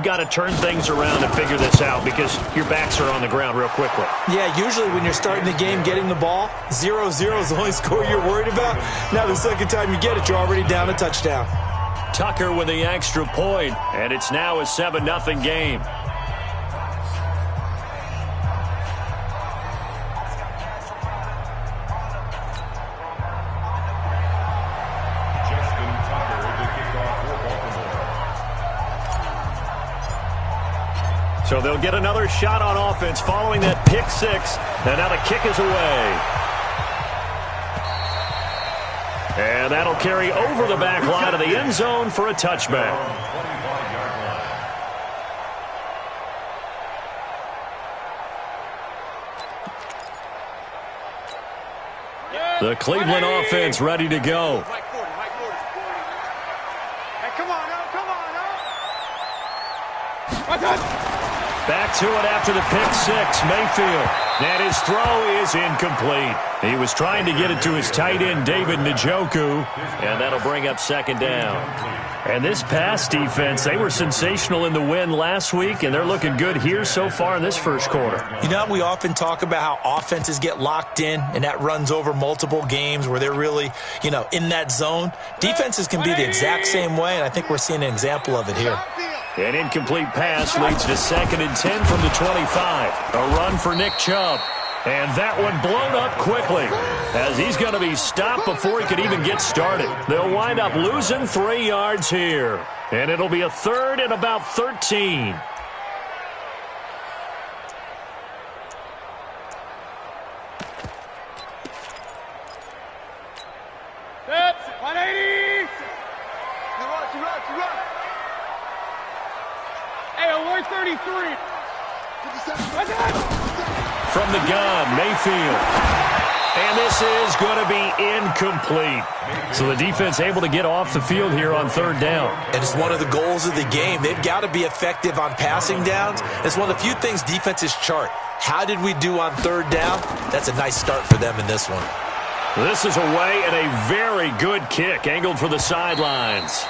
Got to turn things around and figure this out because your backs are on the ground real quickly. Yeah, usually when you're starting the game, getting the ball, 0-0 is the only score you're worried about. Now the second time you get it, you're already down a touchdown. Tucker with the extra point, and it's now a 7-0 game. So they'll get another shot on offense following that pick six. And now the kick is away. And that'll carry over the back line of the end zone for a touchback. The Cleveland offense ready to go. Back to it after the pick six, Mayfield. And his throw is incomplete. He was trying to get it to his tight end, David Njoku, and that'll bring up second down. And this pass defense, they were sensational in the win last week, and they're looking good here so far in this first quarter. You know, we often talk about how offenses get locked in, and that runs over multiple games where they're really, in that zone. Defenses can be the exact same way, and I think we're seeing an example of it here. An incomplete pass leads to 2nd and 10 from the 25. A run for Nick Chubb. And that one blown up quickly as he's going to be stopped before he could even get started. They'll wind up losing 3 yards here. And it'll be a 3rd and about 13. That's 180. Hey, 133. From the gun, Mayfield. And this is going to be incomplete. So the defense able to get off the field here on 3rd down. And it's one of the goals of the game. They've got to be effective on passing downs. It's one of the few things defenses chart. How did we do on 3rd down? That's a nice start for them in this one. This is away and a very good kick angled for the sidelines.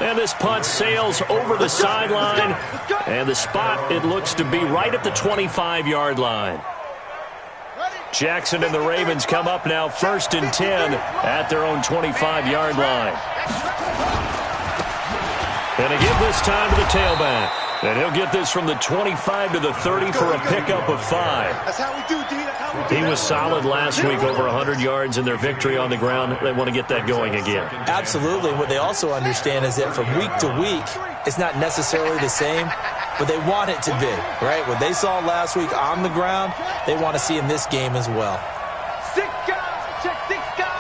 And this punt sails over the sideline. And the spot, it looks to be right at the 25-yard line. Jackson and the Ravens come up now 1st and 10 at their own 25-yard line. And they give this time to the tailback. And he'll get this from the 25 to the 30 for a pickup of 5. That's how we do, D. That's how we do. He was solid last week, over 100 yards in their victory on the ground. They want to get that going again. Absolutely. What they also understand is that from week to week, it's not necessarily the same, but they want it to be, right? What they saw last week on the ground, they want to see in this game as well. 6 guys. Check 6 guys.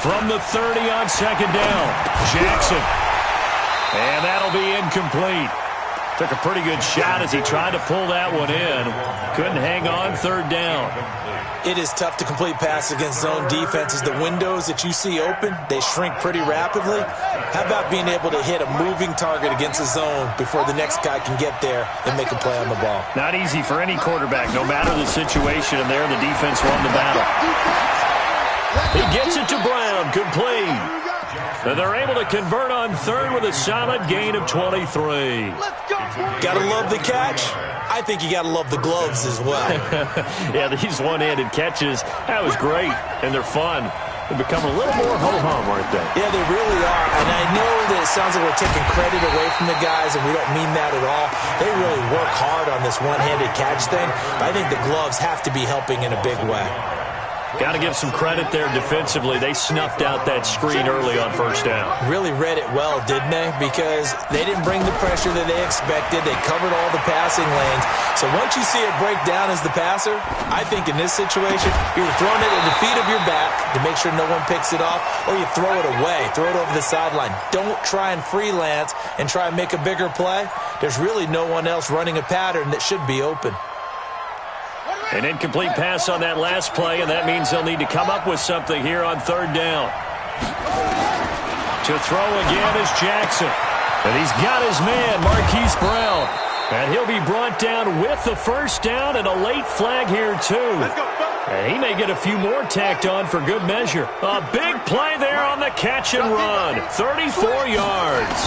From the 30 on 2nd down, Jackson. And that'll be incomplete. Took a pretty good shot as he tried to pull that one in. Couldn't hang on 3rd down. It is tough to complete passes against zone defenses. The windows that you see open, they shrink pretty rapidly. How about being able to hit a moving target against a zone before the next guy can get there and make a play on the ball? Not easy for any quarterback, no matter the situation, and there the defense won the battle. He gets it to Brown, complete. And they're able to convert on 3rd with a solid gain of 23. Gotta love the catch. I think you gotta love the gloves as well. Yeah, these one-handed catches, that was great, and they're fun. They become a little more ho-hum, aren't they? Yeah, they really are. And I know that it sounds like we're taking credit away from the guys, and we don't mean that at all. They really work hard on this one-handed catch thing. But I think the gloves have to be helping in a big way. Got to give some credit there defensively. They snuffed out that screen early on 1st down. Really read it well, didn't they? Because they didn't bring the pressure that they expected. They covered all the passing lanes. So once you see it break down as the passer, I think in this situation, you're throwing it at the feet of your back to make sure no one picks it off, or you throw it away, throw it over the sideline. Don't try and freelance and try and make a bigger play. There's really no one else running a pattern that should be open. An incomplete pass on that last play, and that means they'll need to come up with something here on 3rd down. To throw again is Jackson. And he's got his man, Marquise Brown. And he'll be brought down with the first down and a late flag here, too. And he may get a few more tacked on for good measure. A big play there on the catch and run. 34 yards.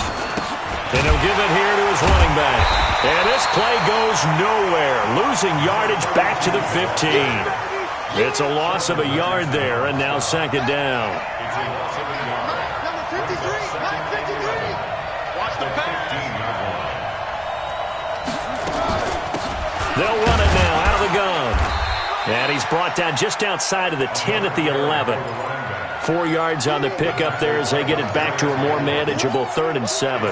And he'll give it here to his running back. And this play goes nowhere. Losing yardage back to the 15. It's a loss of a yard there, and now second down. Number 53. Watch the pass. They'll run it now out of the gun. And he's brought down just outside of the 10 at the 11. 4 yards on the pickup there as they get it back to a more manageable 3rd and 7.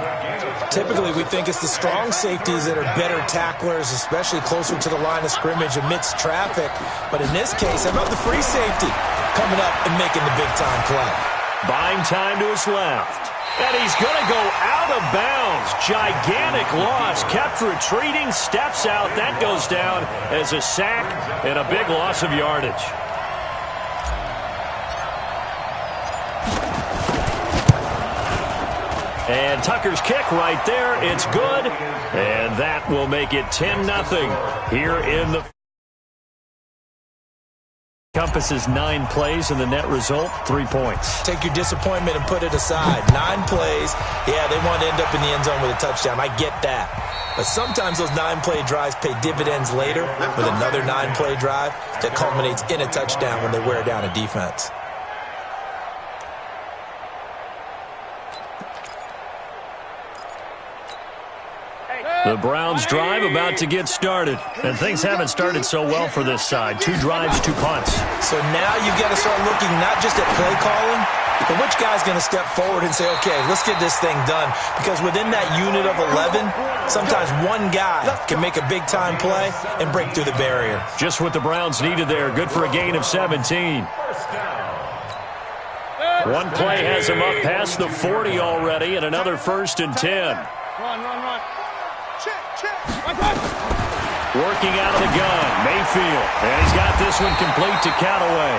Typically, we think it's the strong safeties that are better tacklers, especially closer to the line of scrimmage amidst traffic. But in this case, how about the free safety coming up and making the big-time play? Buying time to his left. And he's going to go out of bounds. Gigantic loss. Kept retreating. Steps out. That goes down as a sack and a big loss of yardage. And Tucker's kick right there. It's good. And that will make it 10-0 here in the... Encompasses 9 plays, and the net result, 3 points. Take your disappointment and put it aside. 9 plays, yeah, they want to end up in the end zone with a touchdown. I get that. But sometimes those 9-play drives pay dividends later with another 9-play drive that culminates in a touchdown when they wear down a defense. The Browns drive about to get started. And things haven't started so well for this side. 2 drives, 2 punts. So now you've got to start looking not just at play calling, but which guy's going to step forward and say, okay, let's get this thing done. Because within that unit of 11, sometimes one guy can make a big-time play and break through the barrier. Just what the Browns needed there. Good for a gain of 17. One play has him up past the 40 already, and another 1st and 10. Run. Working out of the gun, Mayfield. And he's got this one complete to Callaway.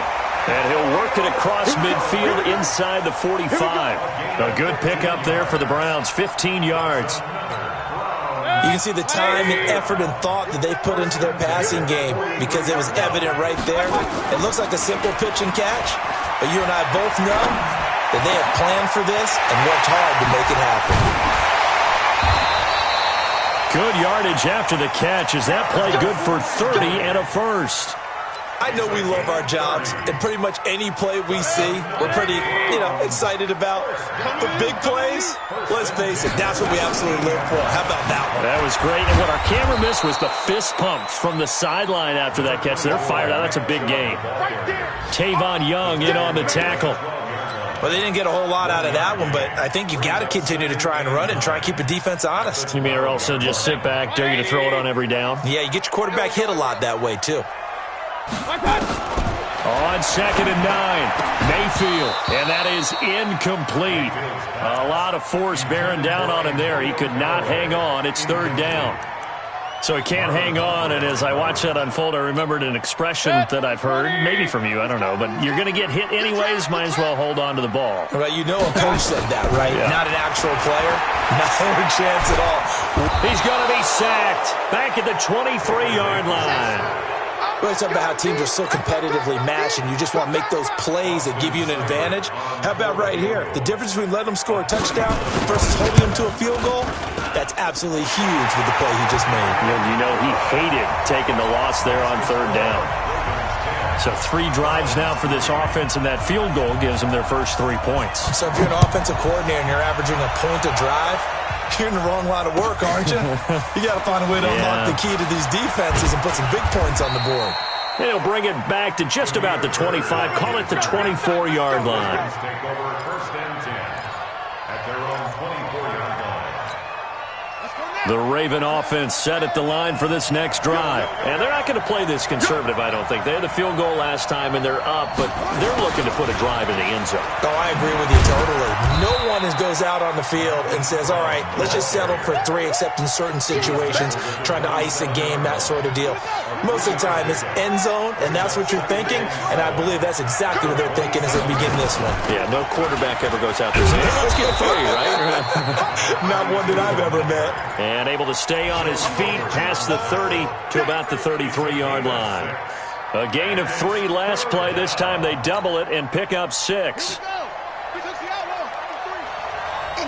And he'll work it across midfield inside the 45. A good pickup there for the Browns, 15 yards. You can see the time and effort and thought that they put into their passing game because it was evident right there. It looks like a simple pitch and catch, but you and I both know that they have planned for this and worked hard to make it happen. Good yardage after the catch. Is that play good for 30 and a 1st? I know we love our jobs, and pretty much any play we see, we're pretty, excited about. The big plays, let's face it, that's what we absolutely live for. How about that one? That was great, and what our camera missed was the fist pumps from the sideline after that catch. They're fired out. That's a big game. Tavon Young in on the tackle. Well, they didn't get a whole lot out of that one, but I think you've got to continue to try and run it and try and keep the defense honest. You mean or also just sit back, dare you to throw it on every down? Yeah, you get your quarterback hit a lot that way, too. On 2nd and 9, Mayfield, and that is incomplete. A lot of force bearing down on him there. He could not hang on. It's 3rd down. So he can't hang on, and as I watched that unfold, I remembered an expression that I've heard, maybe from you, I don't know, but you're going to get hit anyways, might as well hold on to the ball. Right, a coach said that, right? Yeah. Not an actual player. Not a chance at all. He's going to be sacked back at the 23-yard line. We always talk about how teams are so competitively matched and you just want to make those plays that give you an advantage. How about right here? The difference between letting them score a touchdown versus holding them to a field goal, that's absolutely huge with the play he just made. He hated taking the loss there on 3rd down. So 3 drives now for this offense, and that field goal gives them their first 3 points. So if you're an offensive coordinator and you're averaging a point a drive, you're in the wrong line of work, aren't you? You got to find a way to unlock the key to these defenses and put some big points on the board. And he'll bring it back to just about the 25, call it the 24-yard line. The Raven offense set at the line for this next drive. And they're not going to play this conservative, I don't think. They had the field goal last time, and they're up, but they're looking to put a drive in the end zone. Oh, I agree with you totally. No one goes out on the field and says, all right, let's just settle for 3, except in certain situations, trying to ice a game, that sort of deal. Most of the time, it's end zone, and that's what you're thinking, and I believe that's exactly what they're thinking as they begin this one. Yeah, no quarterback ever goes out there saying, hey, let's get 3, right? Not one that I've ever met. And able to stay on his feet past the 30 to about the 33-yard line. A gain of 3 last play. This time they double it and pick up 6. In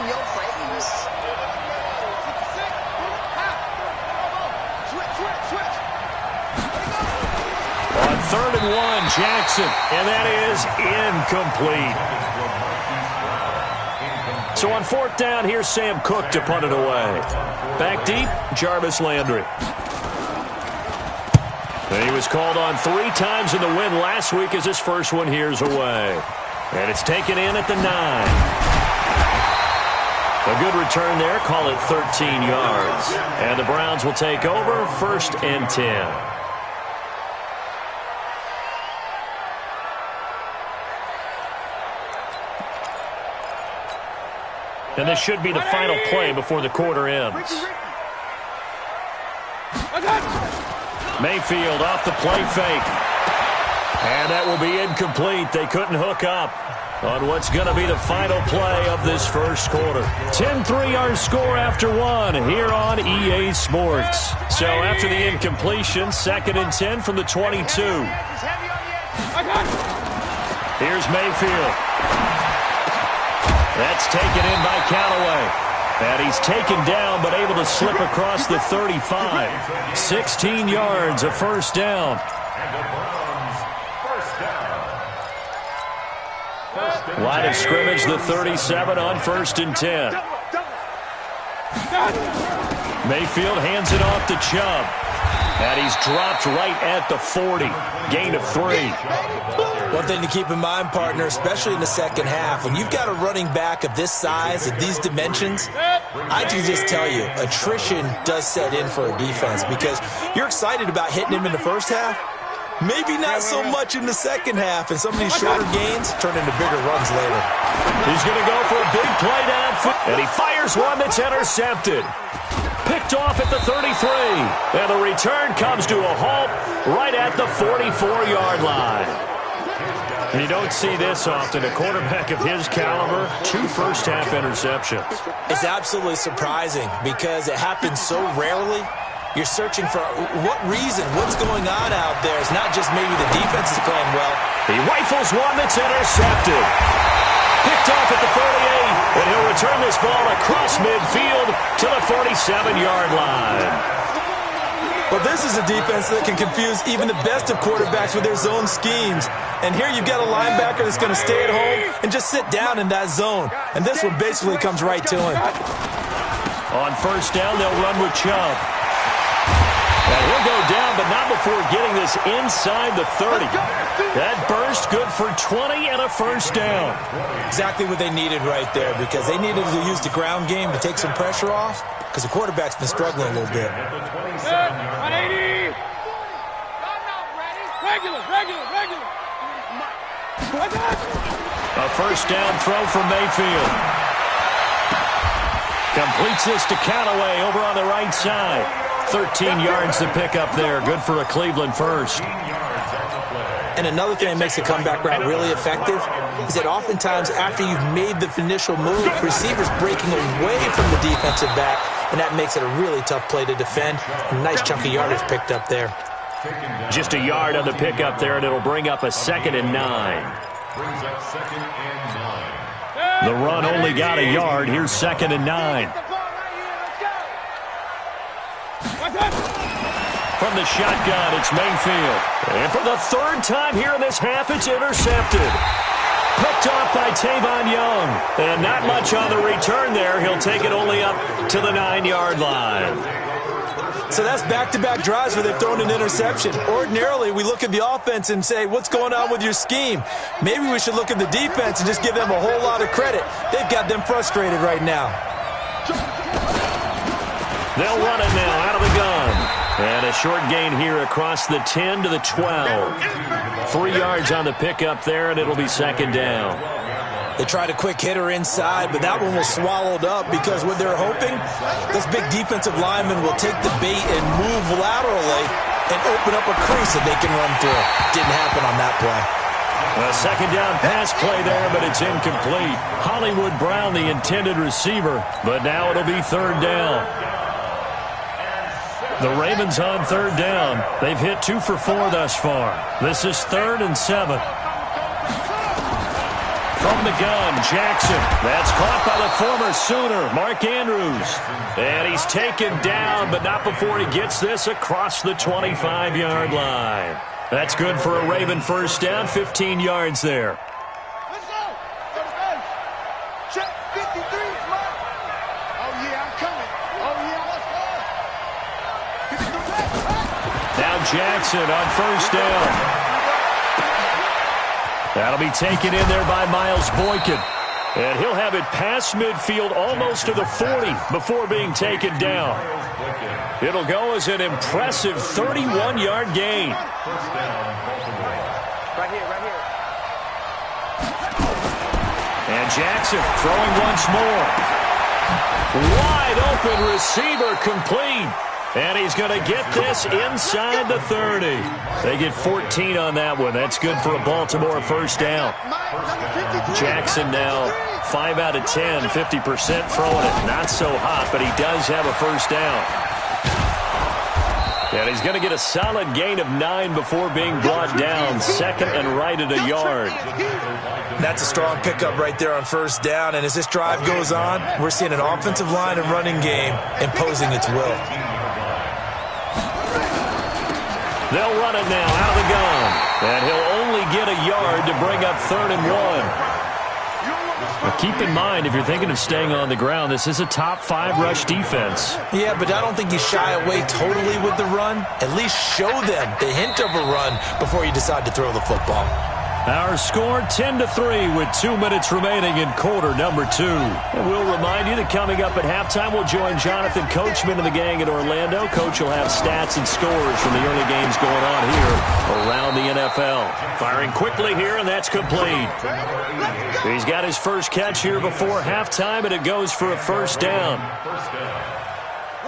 your face. On 3rd and 1, Jackson. And that is incomplete. So on 4th down, here's Sam Cook to punt it away. Back deep, Jarvis Landry. And he was called on 3 times in the win last week as his first one here's away. And it's taken in at the 9. A good return there, call it 13 yards. And the Browns will take over 1st and 10. And this should be the final play before the quarter ends. Mayfield off the play fake. And that will be incomplete. They couldn't hook up on what's going to be the final play of this first quarter. 10-3 our score after 1 here on EA Sports. So after the incompletion, 2nd and 10 from the 22. Here's Mayfield. That's taken in by Callaway. And he's taken down but able to slip across the 35. 16 yards, a first down. Line of scrimmage, the 37 on 1st and 10. Mayfield hands it off to Chubb. And he's dropped right at the 40. Gain of 3. One thing to keep in mind, partner, especially in the second half, when you've got a running back of this size, of these dimensions, I can just tell you, attrition does set in for a defense because you're excited about hitting him in the first half. Maybe not so much in the second half, and some of these shorter gains turn into bigger runs later. He's going to go for a big play downfield, and he fires one that's intercepted. Picked off at the 33, and the return comes to a halt right at the 44-yard line. And you don't see this often. A quarterback of his caliber, 2 first-half interceptions. It's absolutely surprising because it happens so rarely. You're searching for what reason, what's going on out there. It's not just maybe the defense is playing well. He rifles one that's intercepted. Picked off at the 48, and he'll return this ball across midfield to the 47-yard line. Well, this is a defense that can confuse even the best of quarterbacks with their zone schemes. And here you've got a linebacker that's going to stay at home and just sit down in that zone. And this one basically comes right to him. On 1st down, they'll run with Chubb. And he'll go down, but not before getting this inside the 30. That burst good for 20 and a first down. Exactly what they needed right there because they needed to use the ground game to take some pressure off because the quarterback's been struggling a little bit. 180. Regular. A first down throw from Mayfield. Completes this to Callaway over on the right side. 13 yards to pick up there. Good for a Cleveland first. And another thing that makes the comeback route really effective is that oftentimes after you've made the initial move, receivers breaking away from the defensive back, and that makes it a really tough play to defend. A nice chunk of yardage picked up there. Just a yard on the pickup there, and it'll bring up a 2nd and 9. The run only got a yard. Here's 2nd and 9. From the shotgun, it's Mayfield. And for the 3rd time here in this half, it's intercepted. Picked off by Tavon Young. And not much on the return there. He'll take it only up to the 9-yard line. So that's back-to-back drives where they've thrown an interception. Ordinarily, we look at the offense and say, what's going on with your scheme? Maybe we should look at the defense and just give them a whole lot of credit. They've got them frustrated right now. They'll run it now out of the gun. And a short gain here across the 10 to the 12. 3 yards on the pickup there, and it'll be 2nd down. They tried a quick hitter inside, but that one was swallowed up because what they're hoping, those big defensive linemen will take the bait and move laterally and open up a crease that they can run through. Didn't happen on that play. A 2nd down pass play there, but it's incomplete. Hollywood Brown, the intended receiver, but now it'll be 3rd down. The Ravens on third down. They've hit 2 for 4 thus far. This is 3rd and 7. From the gun, Jackson. That's caught by the former Sooner, Mark Andrews. And he's taken down, but not before he gets this across the 25-yard line. That's good for a Raven first down, 15 yards there. Let's go. Check 53, Mark. Oh, yeah, I'm coming. Oh, yeah, let's go. Now Jackson on first down. That'll be taken in there by Miles Boykin. And he'll have it past midfield almost to the 40 before being taken down. It'll go as an impressive 31-yard gain. Right here, right here. And Jackson throwing once more. Wide open receiver complete. And he's going to get this inside the 30. They get 14 on that one. That's good for a Baltimore first down. Jackson now 5 out of 10, 50% throwing it. Not so hot, but he does have a first down. And he's going to get a solid gain of 9 before being brought down. 2nd and right at a yard. That's a strong pickup right there on first down. And as this drive goes on, we're seeing an offensive line and running game imposing its will. They'll run it now out of the gun. And he'll only get a yard to bring up 3rd and 1. Now keep in mind, if you're thinking of staying on the ground, this is a top 5 rush defense. Yeah, but I don't think you shy away totally with the run. At least show them the hint of a run before you decide to throw the football. Our score 10-3 with 2 minutes remaining in quarter number 2. And we'll remind you that coming up at halftime, we'll join Jonathan Coachman and the gang in Orlando. Coach will have stats and scores from the early games going on here around the NFL. Firing quickly here, and that's complete. He's got his first catch here before halftime, and it goes for a first down.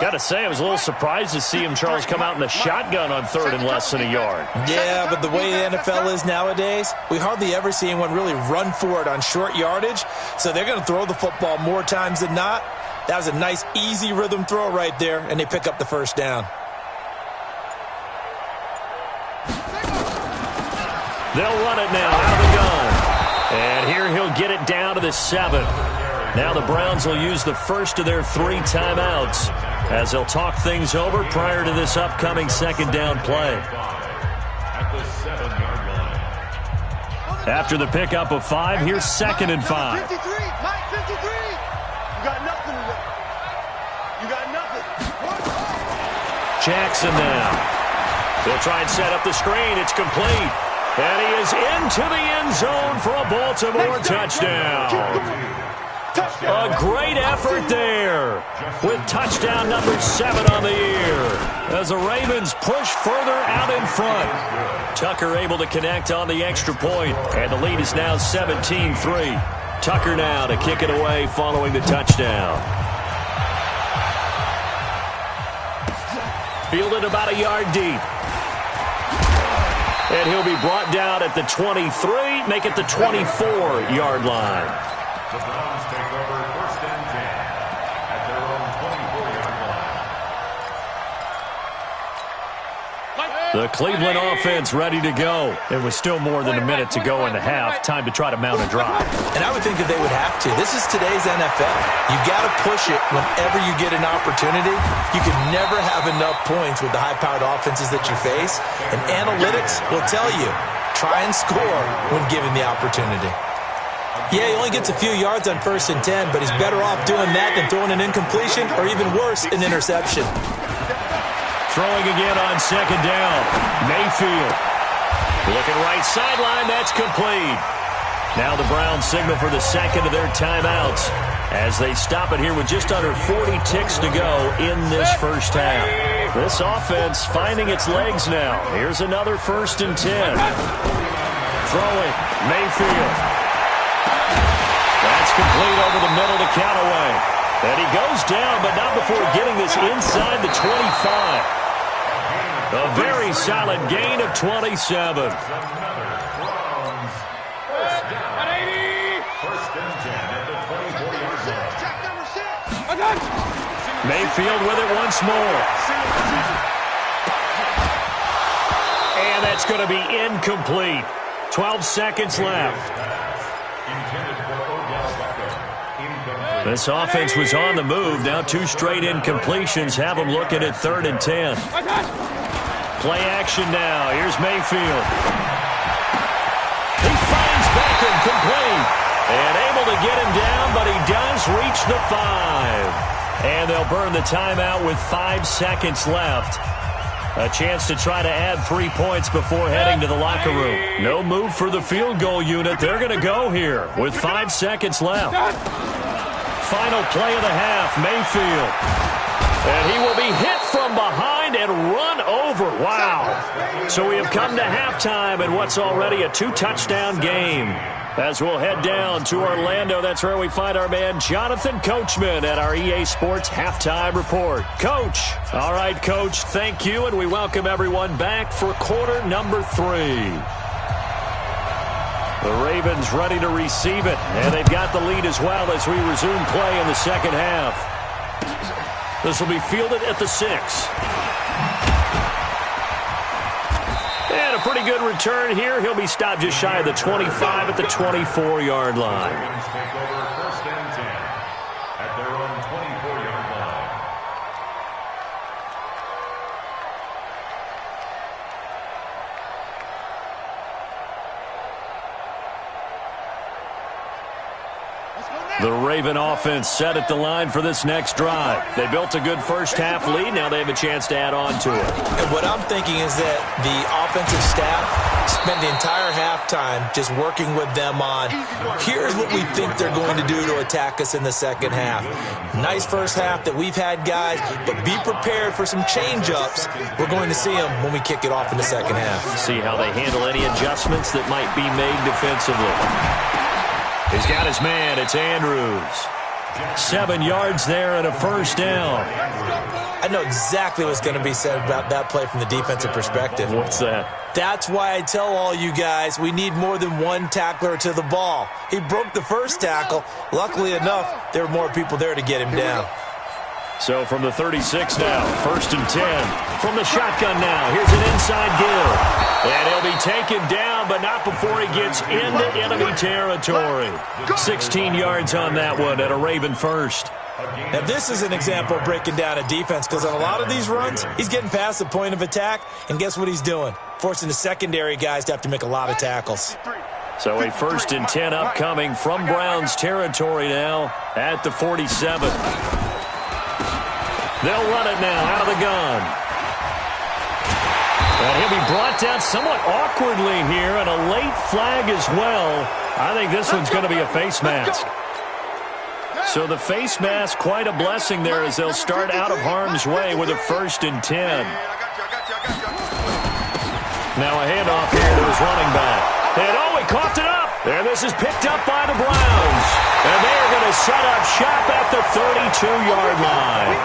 Got to say, I was a little surprised to see him, Charles, come out in the shotgun on 3rd and less than a yard. Yeah, but the way the NFL is nowadays, we hardly ever see anyone really run for it on short yardage. So they're going to throw the football more times than not. That was a nice, easy rhythm throw right there, and they pick up the first down. They'll run it now out of the gun. And here he'll get it down to the 7. Now the Browns will use the first of their 3 timeouts as they'll talk things over prior to this upcoming 2nd down play. After the pickup of 5, here's 2nd and 5. 53, Mike, 53. You got nothing today. You got nothing. Jackson now. He'll try and set up the screen. It's complete. And he is into the end zone for a Baltimore touchdown. A great effort there with touchdown number 7 on the year as the Ravens push further out in front. Tucker able to connect on the extra point, and the lead is now 17-3. Tucker now to kick it away following the touchdown. Fielded about a yard deep. And he'll be brought down at the 23, make it the 24-yard line. The Browns take over 1st and 10 at their own 24-yard line. The Cleveland offense ready to go. There was still more than a minute to go in the half. Time to try to mount a drive. And I would think that they would have to. This is today's NFL. You got to push it whenever you get an opportunity. You can never have enough points with the high-powered offenses that you face. And analytics will tell you, try and score when given the opportunity. Yeah, he only gets a few yards on 1st and 10, but he's better off doing that than throwing an incompletion or even worse, an interception. Throwing again on 2nd down. Mayfield. Looking right sideline. That's complete. Now the Browns signal for the 2nd of their timeouts as they stop it here with just under 40 ticks to go in this first half. This offense finding its legs now. Here's another 1st and 10. Throwing. Mayfield. That's complete over the middle to Callaway. And he goes down, but not before getting this inside the 25. A very solid gain of 27. Mayfield with it once more. And that's going to be incomplete. 12 seconds left. This offense was on the move. Now 2 straight incompletions have them looking at 3rd and 10. Play action now. Here's Mayfield. He finds Beckham complete. And able to get him down, but he does reach the 5. And they'll burn the timeout with 5 seconds left. A chance to try to add 3 points before heading to the locker room. No move for the field goal unit. They're going to go here with 5 seconds left. Final play of the half, Mayfield. And he will be hit from behind and run over. Wow. So we have come to halftime in what's already a 2-touchdown game. As we'll head down to Orlando, that's where we find our man Jonathan Coachman at our EA Sports Halftime Report. Coach. All right, Coach, thank you, and we welcome everyone back for quarter number 3. The Ravens ready to receive it, and they've got the lead as well as we resume play in the second half. This will be fielded at the 6. And a pretty good return here. He'll be stopped just shy of the 25 at the 24-yard line. Ravens take over 1st and 10 at their own 24-yard line. The Raven offense set at the line for this next drive. They built a good first half lead. Now they have a chance to add on to it. And what I'm thinking is that the offensive staff spent the entire halftime just working with them on, here's what we think they're going to do to attack us in the second half. Nice first half that we've had, guys, but be prepared for some change-ups. We're going to see them when we kick it off in the second half. See how they handle any adjustments that might be made defensively. He's got his man. It's Andrews. 7 yards there and a first down. I know exactly what's going to be said about that play from the defensive perspective. What's that? That's why I tell all you guys we need more than one tackler to the ball. He broke the first tackle. Luckily enough, there were more people there to get him down. So from the 36 now, 1st and 10. From the shotgun now, here's an inside give. And he'll be taken down, but not before he gets into enemy territory. 16 yards on that one at a Raven first. Now, this is an example of breaking down a defense, because on a lot of these runs, he's getting past the point of attack, and guess what he's doing? Forcing the secondary guys to have to make a lot of tackles. So a 1st and 10 upcoming from Browns territory now at the 47. They'll run it now out of the gun. And he'll be brought down somewhat awkwardly here, and a late flag as well. I think this one's going to be a face mask. So the face mask, quite a blessing there as they'll start out of harm's way with a 1st and 10. Now a handoff here to his running back. And he coughed it up. And this is picked up by the Browns. And they're going to set up shop at the 32-yard line.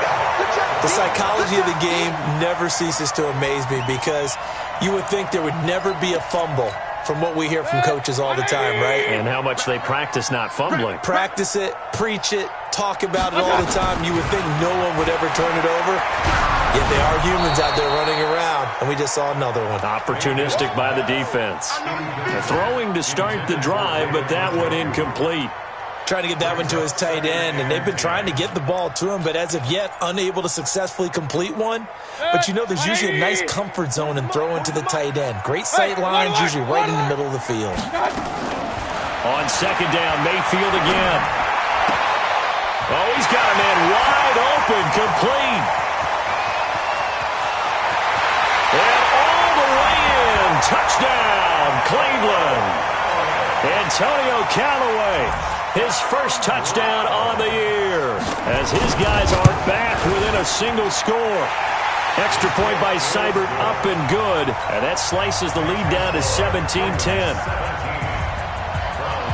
The psychology of the game never ceases to amaze me, because you would think there would never be a fumble from what we hear from coaches all the time, right? And how much they practice not fumbling. Practice it, preach it, talk about it all the time. You would think no one would ever turn it over. Yet they are humans out there running around, and we just saw another one. Opportunistic by the defense. Throwing to start the drive, but that one incomplete. Trying to get that one to his tight end, and they've been trying to get the ball to him, but as of yet, unable to successfully complete one. But you know, there's usually a nice comfort zone in throwing to the tight end. Great sight lines, usually right in the middle of the field. On 2nd down, Mayfield again. Oh, he's got a man wide open, complete. And all the way in, touchdown, Cleveland. Antonio Callaway. His first touchdown on the year, as his guys are back within a single score. Extra point by Seibert, up and good, and that slices the lead down to 17-10.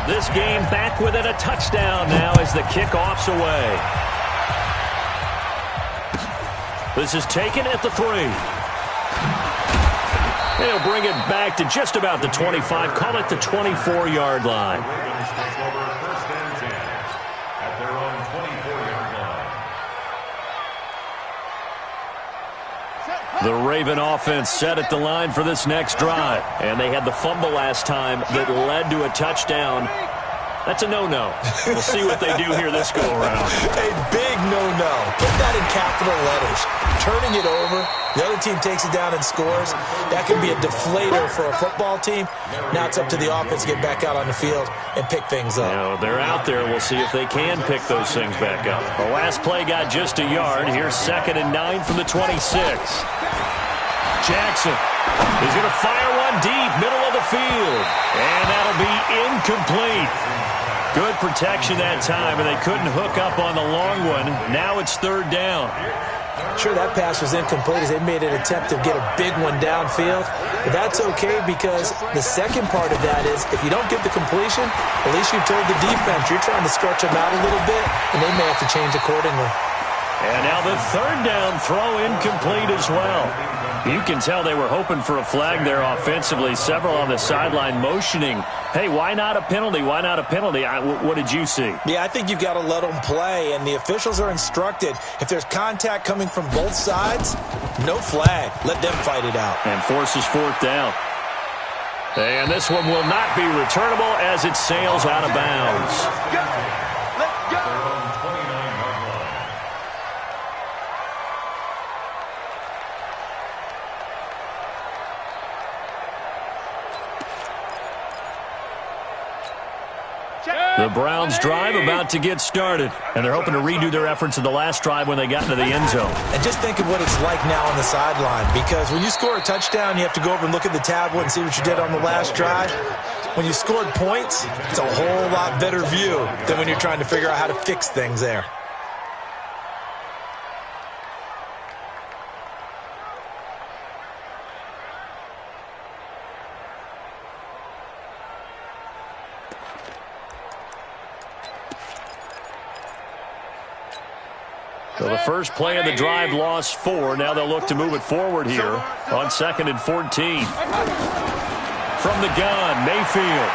This game back within a touchdown now as the kickoff's away. This is taken at the 3. They'll bring it back to just about the 25, call it the 24-yard line. The The Raven offense set at the line for this next drive. And they had the fumble last time that led to a touchdown. That's a no-no. We'll see what they do here this go-around. A big no-no. Put that in capital letters. Turning it over, the other team takes it down and scores. That can be a deflator for a football team. Now it's up to the offense to get back out on the field and pick things up. Now, they're out there. We'll see if they can pick those things back up. The last play got just a yard. Here's 2nd and 9 from the 26. Jackson is going to fire one deep, middle of the field. And that'll be incomplete. Good protection that time, and they couldn't hook up on the long one. Now it's 3rd down. Sure, that pass was incomplete as they made an attempt to get a big one downfield. But that's okay because the second part of that is if you don't get the completion, at least you've told the defense you're trying to stretch them out a little bit, and they may have to change accordingly. And now the 3rd down throw incomplete as well. You can tell they were hoping for a flag there offensively. Several on the sideline motioning, hey, why not a penalty? Why not a penalty? What did you see? Yeah, I think you've got to let them play, and the officials are instructed. If there's contact coming from both sides, no flag. Let them fight it out. And forces 4th down. And this one will not be returnable as it sails out of bounds. Let's go. The Browns drive about to get started, and they're hoping to redo their efforts in the last drive when they got into the end zone. And just think of what it's like now on the sideline, because when you score a touchdown, you have to go over and look at the tablet and see what you did on the last drive. When you scored points, it's a whole lot better view than when you're trying to figure out how to fix things there. So the first play of the drive lost 4. Now they'll look to move it forward here on 2nd and 14. From the gun, Mayfield.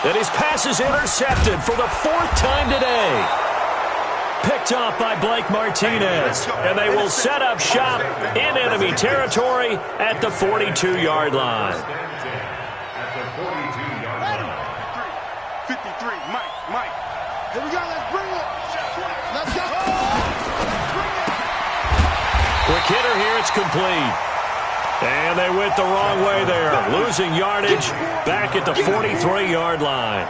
And his pass is intercepted for the 4th time today. Picked off by Blake Martinez. And they will set up shop in enemy territory at the 42-yard line. At the 42-yard line. 53, Mike. Here we go, let's bring it. Let's go. Quick hitter here, it's complete. And they went the wrong way there. Losing yardage back at the 43-yard line.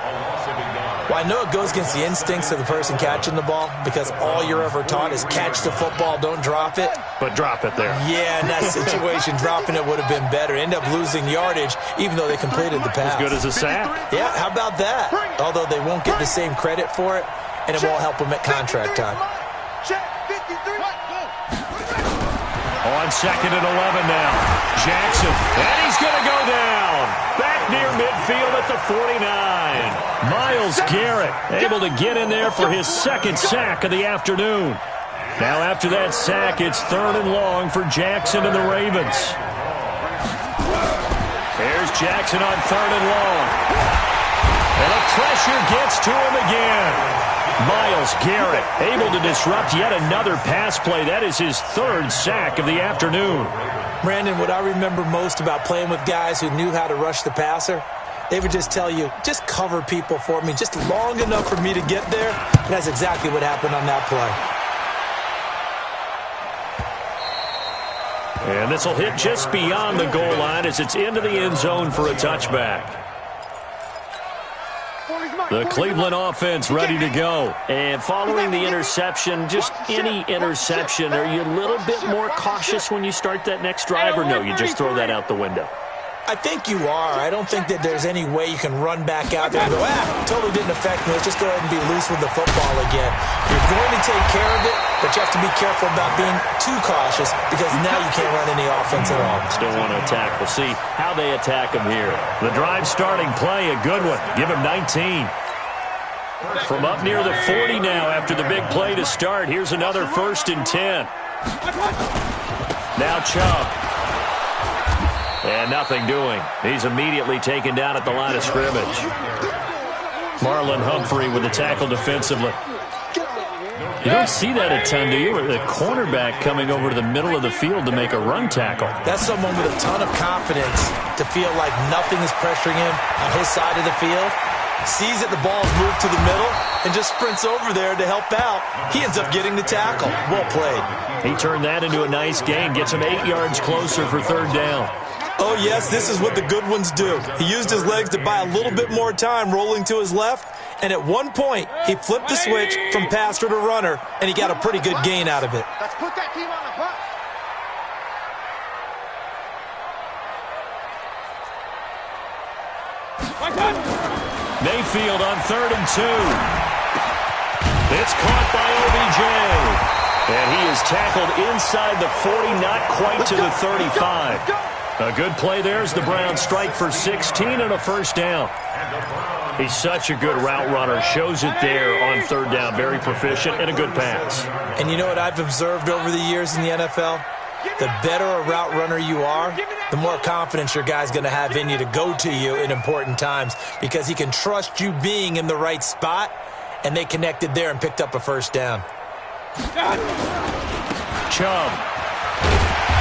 Well, I know it goes against the instincts of the person catching the ball because all you're ever taught is catch the football, don't drop it. But drop it there. Yeah, in that situation, dropping it would have been better. End up losing yardage even though they completed the pass. As good as a sack. Yeah, how about that? Although they won't get the same credit for it, and it won't help them at contract time. Check 53. On 2nd and 11 now. Jackson, and he's going to go down. Back near midfield at the 49. Myles Garrett able to get in there for his 2nd sack of the afternoon. Now after that sack, it's 3rd and long for Jackson and the Ravens. There's Jackson on 3rd and long. And the pressure gets to him again. Myles Garrett able to disrupt yet another pass play. That is his 3rd sack of the afternoon. Brandon, what I remember most about playing with guys who knew how to rush the passer, they would just tell you, just cover people for me, just long enough for me to get there. And that's exactly what happened on that play. And this will hit just beyond the goal line as it's into the end zone for a touchback. The Cleveland offense ready to go. And following the interception, just any interception, are you a little bit more cautious when you start that next drive, or no, you just throw that out the window? I think you are. I don't think that there's any way you can run back out there and go, totally didn't affect me. Let's just go ahead and be loose with the football again. You're going to take care of it, but you have to be careful about being too cautious because now you can't run any offense at all. Still want to attack. We'll see how they attack him here. The drive starting play, a good one. Give him 19. From up near the 40 now after the big play to start. Here's another 1st and 10. Now Chubb. And nothing doing. He's immediately taken down at the line of scrimmage. Marlon Humphrey with the tackle defensively. You don't see that a ton, do you? The cornerback coming over to the middle of the field to make a run tackle. That's someone with a ton of confidence to feel like nothing is pressuring him on his side of the field. Sees that the ball's moved to the middle and just sprints over there to help out. He ends up getting the tackle. Well played. He turned that into a nice gain. Gets him 8 yards closer for third down. Oh, yes, this is what the good ones do. He used his legs to buy a little bit more time rolling to his left, and at one point, he flipped the switch from passer to runner, and he got a pretty good gain out of it. Let's put that team on the bus. Mayfield on 3rd and 2. It's caught by OBJ. And he is tackled inside the 40, not quite to the 35. A good play there as the Browns strike for 16 and a first down. He's such a good route runner. Shows it there on third down. Very proficient and a good pass. And you know what I've observed over the years in the NFL? The better a route runner you are, the more confidence your guy's going to have in you to go to you in important times because he can trust you being in the right spot, and they connected there and picked up a first down. Chubb.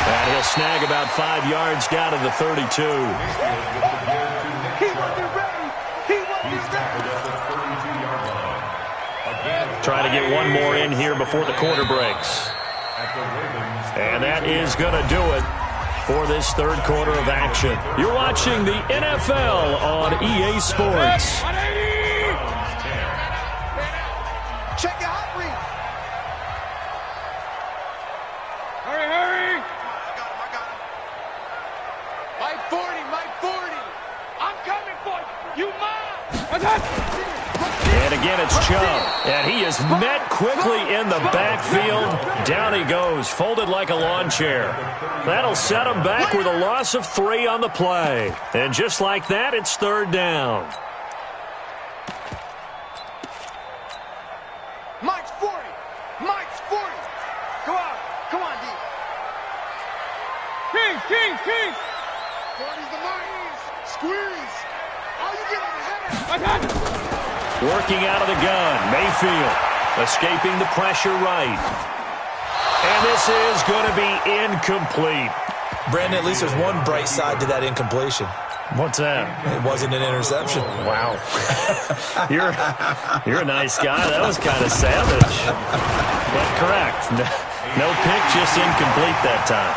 And he'll snag about 5 yards down to the 32. He wasn't ready. He wasn't ready. Trying to get one more in here before the quarter breaks. And that is going to do it for this third quarter of action. You're watching the NFL on EA Sports. Check the hot read. Hurry, hurry. I got him. My 40, my 40. I'm coming for you. You mine. And again, it's Chubb. And he is met quickly in the backfield. Down he goes, folded like a lawn chair. That'll set him back with a loss of 3 on the play. And just like that, it's third down. Mike's 40. Mike's 40. Come on. Come on, D. King. 40's the Mike. Squeeze. Oh, you get on the head. Working out of the gun, Mayfield escaping the pressure right. And this is going to be incomplete. Brandon, at least there's one bright side to that incompletion. What's that? It wasn't an interception. Wow. You're a nice guy. That was kind of savage. But correct. No pick, just incomplete that time.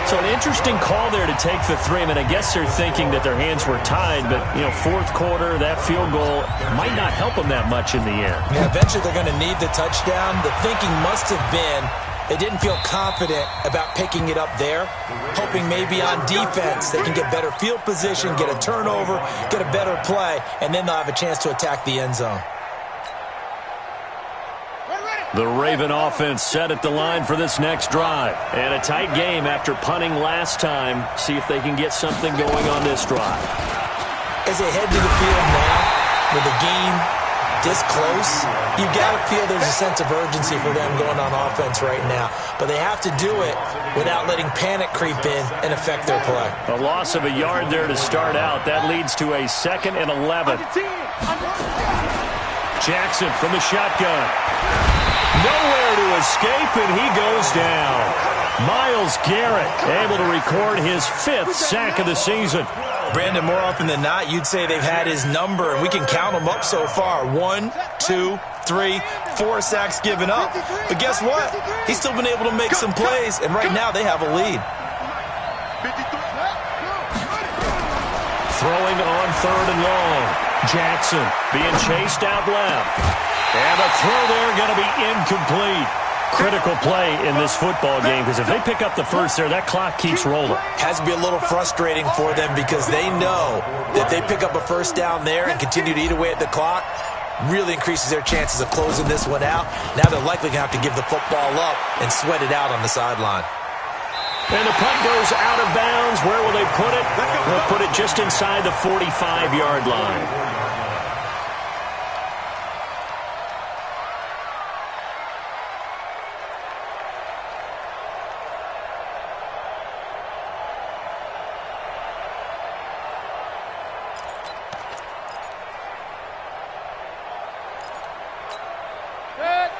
So an interesting call there to take the 3. I mean, I guess they're thinking that their hands were tied, but, you know, fourth quarter, that field goal might not help them that much in the end. Yeah, eventually they're going to need the touchdown. The thinking must have been they didn't feel confident about picking it up there, hoping maybe on defense they can get better field position, get a turnover, get a better play, and then they'll have a chance to attack the end zone. The Raven offense set at the line for this next drive. And a tight game after punting last time. See if they can get something going on this drive. As they head to the field now, with the game this close, you've got to feel there's a sense of urgency for them going on offense right now. But they have to do it without letting panic creep in and affect their play. A loss of a yard there to start out. That leads to a 2nd and 11. Jackson from the shotgun. Nowhere to escape, and he goes down. Myles Garrett able to record his 5th sack of the season. Brandon, more often than not, you'd say they've had his number, and we can count them up so far. 1, 2, 3, 4 sacks given up. But guess what? He's still been able to make some plays, and right now they have a lead. Throwing on 3rd and long. Jackson being chased out left. And the throw there going to be incomplete. Critical play in this football game because if they pick up the first there, that clock keeps rolling. Has to be a little frustrating for them because they know that they pick up a first down there and continue to eat away at the clock, really increases their chances of closing this one out. Now they're likely going to have to give the football up and sweat it out on the sideline. And the punt goes out of bounds. Where will they put it? They'll put it just inside the 45-yard line.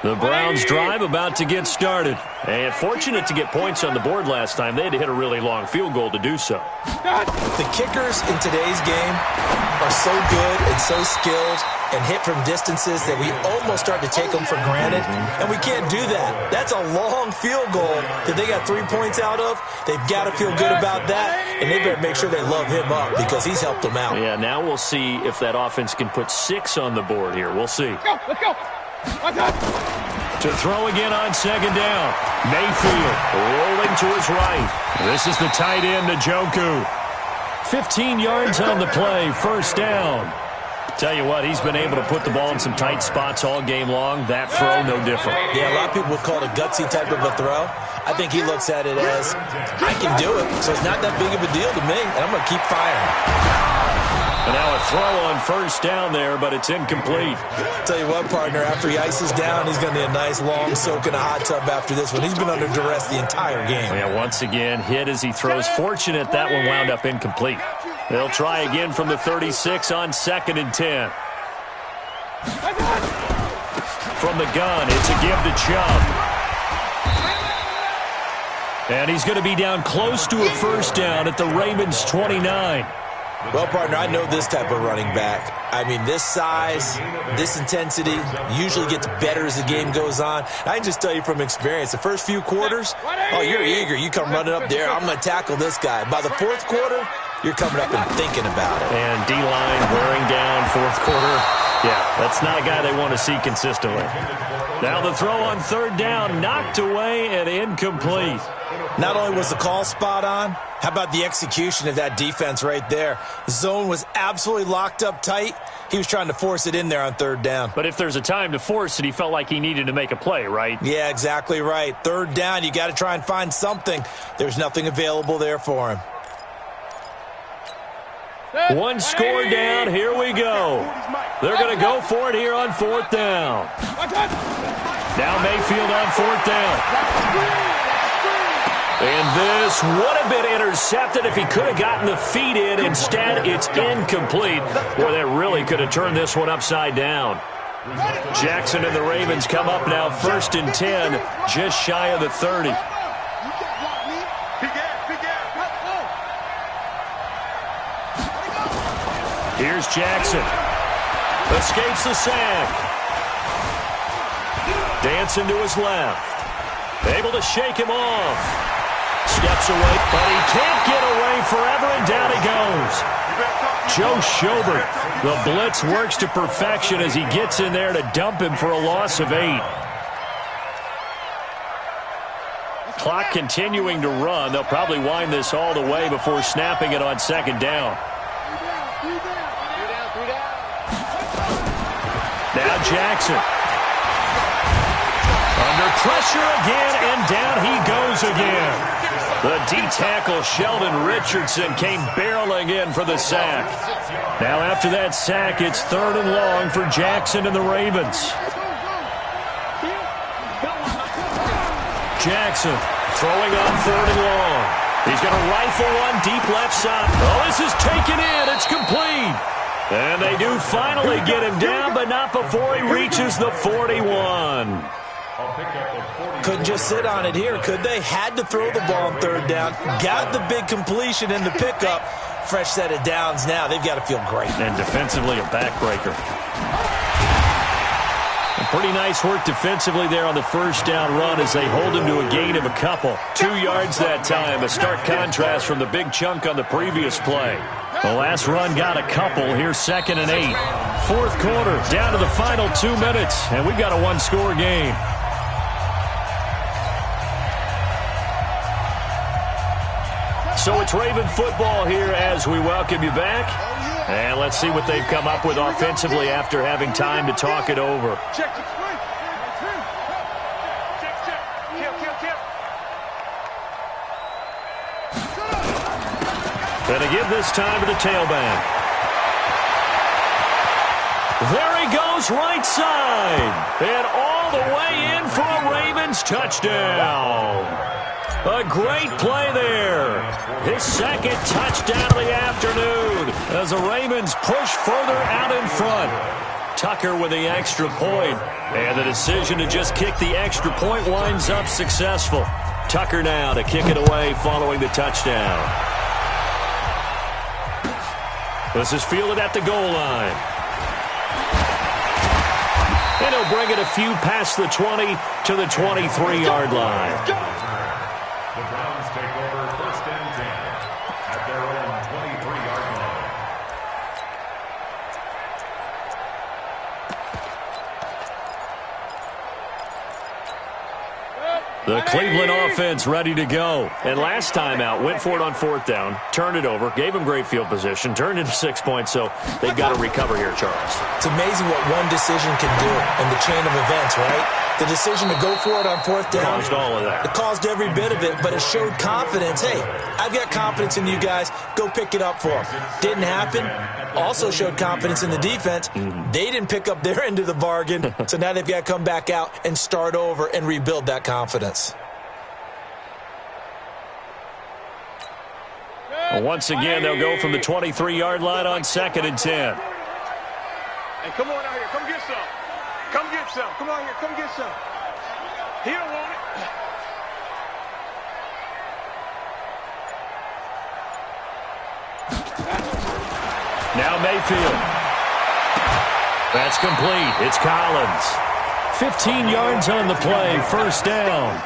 The Browns drive about to get started. And fortunate to get points on the board last time. They had to hit a really long field goal to do so. The kickers in today's game are so good and so skilled and hit from distances that we almost start to take them for granted. And we can't do that. That's a long field goal that they got 3 points out of. They've got to feel good about that. And they better make sure they love him up because he's helped them out. Yeah, now we'll see if that offense can put 6 on the board here. We'll see. Let's go. To throw again on second down. Mayfield rolling to his right. This is the tight end, Njoku. 15 yards on the play, first down. Tell you what, he's been able to put the ball in some tight spots all game long. That throw, no different. Yeah, a lot of people would call it a gutsy type of a throw. I think he looks at it as, I can do it, so it's not that big of a deal to me, and I'm going to keep firing. And now a throw on first down there, but it's incomplete. Tell you what, partner, after he ices down, he's going to need a nice long soak in a hot tub after this one. He's been under duress the entire game. Yeah, once again, hit as he throws. Fortunate that one wound up incomplete. They'll try again from the 36 on 2nd and 10. From the gun, it's a give to Chubb. And he's going to be down close to a first down at the Ravens 29. Well, partner, I know this type of running back. I mean, this size, this intensity usually gets better as the game goes on. I can just tell you from experience, the first few quarters, oh, you're eager. You come running up there, I'm going to tackle this guy. By the fourth quarter, you're coming up and thinking about it. And D-line wearing down fourth quarter. Yeah, that's not a guy they want to see consistently. Now the throw on third down, knocked away and incomplete. Not only was the call spot on, how about the execution of that defense right there? The zone was absolutely locked up tight. He was trying to force it in there on third down. But if there's a time to force it, he felt like he needed to make a play, right? Yeah, exactly right. Third down, you got to try and find something. There's nothing available there for him. One score down, here we go. They're going to go for it here on fourth down. Now Mayfield on fourth down. And this would have been intercepted if he could have gotten the feet in. Instead, it's incomplete. Boy, that really could have turned this one upside down. Jackson and the Ravens come up now 1st and 10, just shy of the 30. Here's Jackson. Escapes the sack. Dancing to his left. Able to shake him off. Steps away, but he can't get away forever, and down he goes. Joe Schobert, the blitz works to perfection as he gets in there to dump him for a loss of 8. Clock continuing to run. They'll probably wind this all the way before snapping it on second down. Now Jackson. Under pressure again, and down he goes again. The D-tackle, Sheldon Richardson, came barreling in for the sack. Now after that sack, it's 3rd and long for Jackson and the Ravens. Jackson throwing on 3rd and long. He's going to rifle one deep left side. Oh, this is taken in. It's complete. And they do finally get him down, but not before he reaches the 41. Couldn't just sit on it here, could they? Had to throw the ball on third down. Got the big completion in the pickup. Fresh set of downs now. They've got to feel great. And defensively, a backbreaker. Pretty nice work defensively there on the first down run as they hold him to a gain of a couple. 2 yards that time, a stark contrast from the big chunk on the previous play. The last run got a couple. Here's 2nd and 8. Fourth quarter, down to the final 2 minutes, and we've got a one-score game. So it's Raven football here as we welcome you back. And let's see what they've come up with offensively after having time to talk it over. Check. Going to give this time to the tailback. There he goes, right side. And all the way in for a Ravens touchdown. A great play there. His second touchdown of the afternoon as the Ravens push further out in front. Tucker with the extra point. And the decision to just kick the extra point winds up successful. Tucker now to kick it away following the touchdown. This is fielded at the goal line. And he'll bring it a few past the 20 to the 23-yard line. The Browns take over 1st and 10 at their own 23-yard line. The Cleveland offense ready to go. And last time out, went for it on 4th down, turned it over, gave them great field position, turned into 6 points, so they've got to recover here, Charles. It's amazing what one decision can do in the chain of events, right? The decision to go for it on 4th down. Caused all of that. It caused every bit of it, but it showed confidence. Hey, I've got confidence in you guys. Go pick it up for them. Didn't happen. Also showed confidence in the defense. They didn't pick up their end of the bargain, so now they've got to come back out and start over and rebuild that confidence. Once again, they'll go from the 23-yard line on 2nd and 10. Hey, come on out here. Come get some. Come get some. Come on here. Come get some. He don't want it. Now Mayfield. That's complete. It's Collins. 15 yards on the play. 1st down.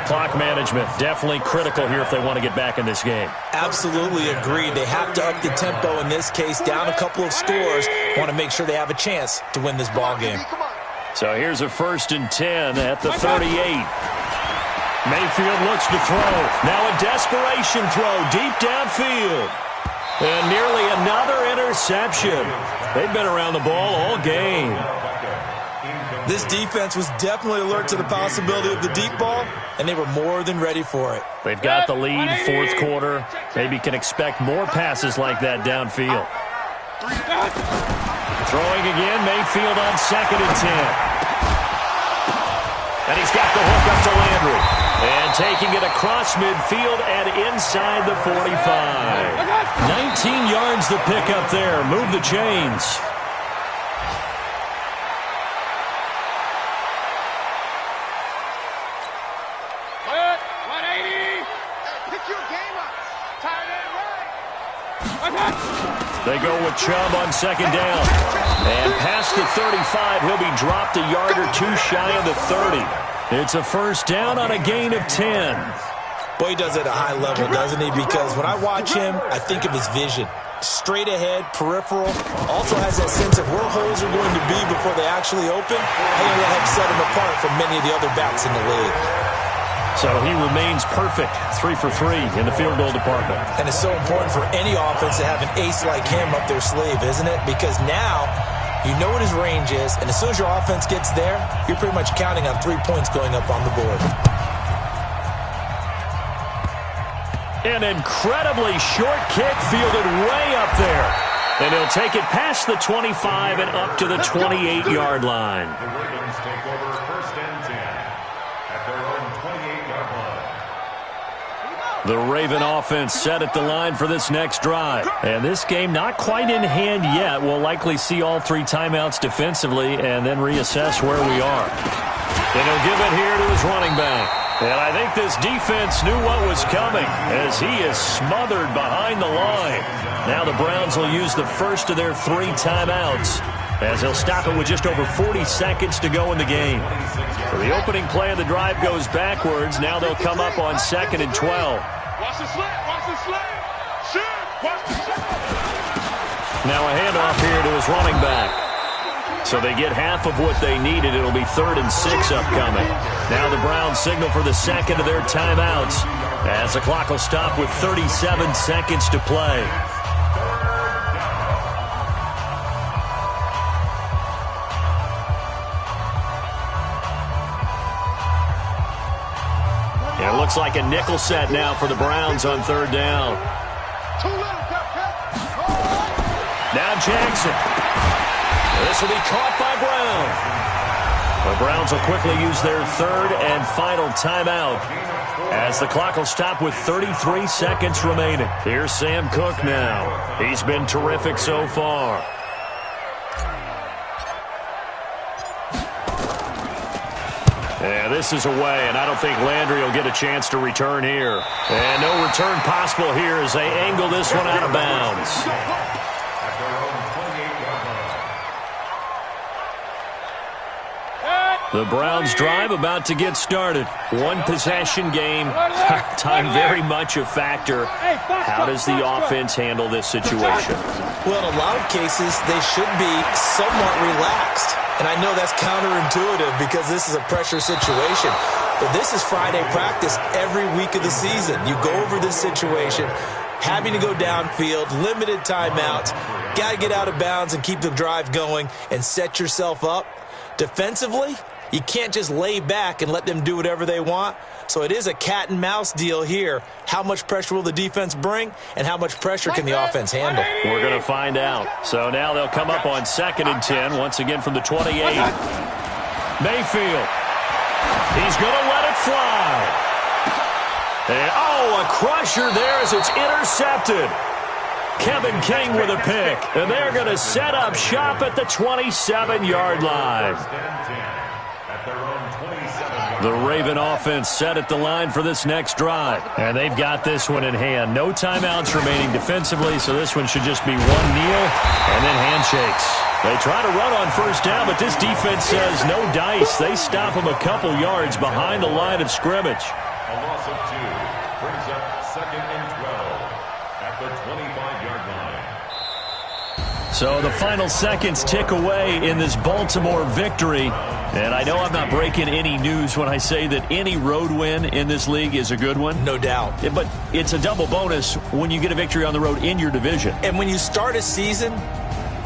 Clock management definitely critical here if they want to get back in this game. Absolutely agreed. They have to up the tempo in this case, down a couple of scores. Want to make sure they have a chance to win this ball game. So here's a 1st and 10 at the 38. Mayfield looks to throw. Now a desperation throw deep downfield. And nearly another interception. They've been around the ball all game. This defense was definitely alert to the possibility of the deep ball, and they were more than ready for it. They've got the lead, 4th quarter. Maybe can expect more passes like that downfield. Throwing again, Mayfield on 2nd and 10. And he's got the hook up to Landry. And taking it across midfield and inside the 45. 19 yards the pickup there. Move the chains. They go with Chubb on 2nd down. And past the 35, he'll be dropped a yard or two shy of the 30. It's a 1st down on a gain of 10. Boy, he does it at a high level, doesn't he? Because when I watch him, I think of his vision. Straight ahead, peripheral. Also has that sense of where holes are going to be before they actually open. I think that helps set him apart from many of the other backs in the league. So he remains perfect, 3 for 3 in the field goal department. And it's so important for any offense to have an ace like him up their sleeve, isn't it? Because now you know what his range is, and as soon as your offense gets there, you're pretty much counting on 3 points going up on the board. An incredibly short kick fielded way up there. And he'll take it past the 25 and up to the 28-yard line. The Ravens take over 1st and 10 at their own 28-yard line. The Raven offense set at the line for this next drive. And this game not quite in hand yet. We'll likely see all 3 timeouts defensively and then reassess where we are. And he'll give it here to his running back. And I think this defense knew what was coming as he is smothered behind the line. Now the Browns will use the first of their 3 timeouts as he'll stop it with just over 40 seconds to go in the game. So the opening play of the drive goes backwards. Now they'll come up on 2nd and 12. Watch the slant. Watch the slant. Shoot. Watch the slant. Now a handoff here to his running back. So they get half of what they needed. It'll be 3rd and 6 upcoming. Now the Browns signal for the 2nd of their timeouts as the clock will stop with 37 seconds to play. And it looks like a nickel set now for the Browns on 3rd down. Now Jackson. This will be caught by Brown. The Browns will quickly use their 3rd and final timeout as the clock will stop with 33 seconds remaining. Here's Sam Cook now. He's been terrific so far. And this is away, and I don't think Landry will get a chance to return here. And no return possible here as they angle this one out of bounds. At their own 28-yard line. The Browns drive about to get started. One possession game. Time very much a factor. How does the offense handle this situation? Well, in a lot of cases, they should be somewhat relaxed. And I know that's counterintuitive because this is a pressure situation. But this is Friday practice every week of the season. You go over this situation, having to go downfield, limited timeouts, got to get out of bounds and keep the drive going and set yourself up. Defensively, you can't just lay back and let them do whatever they want. So it is a cat and mouse deal here. How much pressure will the defense bring, and how much pressure can the offense handle? We're going to find out. So now they'll come up on 2nd and 10, once again from the 28. Mayfield. He's going to let it fly. And, a crusher there as it's intercepted. Kevin King with a pick. And they're going to set up shop at the 27-yard line. The Raven offense set at the line for this next drive. And they've got this one in hand. No timeouts remaining defensively, so this one should just be one kneel and then handshakes. They try to run on first down, but this defense says no dice. They stop them a couple yards behind the line of scrimmage. A loss of 2 brings up 2nd and 12 at the 25-yard line. So the final seconds tick away in this Baltimore victory. And I know I'm not breaking any news when I say that any road win in this league is a good one. No doubt. But it's a double bonus when you get a victory on the road in your division. And when you start a season,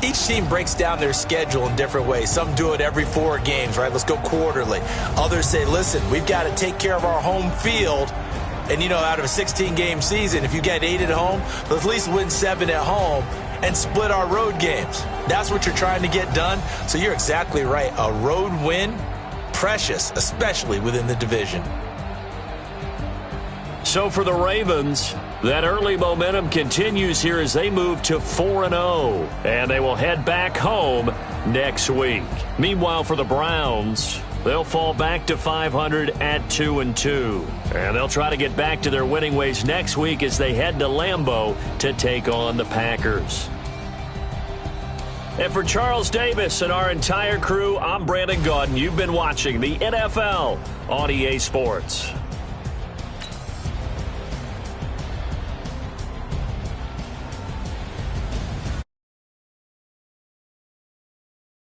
each team breaks down their schedule in different ways. Some do it every 4 games, right? Let's go quarterly. Others say, listen, we've got to take care of our home field. And, out of a 16-game season, if you get 8 at home, let's at least win 7 at home and split our road games. That's what you're trying to get done. So you're exactly right. A road win, precious, especially within the division. So for the Ravens, that early momentum continues here as they move to 4-0. And they will head back home next week. Meanwhile, for the Browns, they'll fall back to 500 at 2-2. And they'll try to get back to their winning ways next week as they head to Lambeau to take on the Packers. And for Charles Davis and our entire crew, I'm Brandon Gaudin. You've been watching the NFL on EA Sports.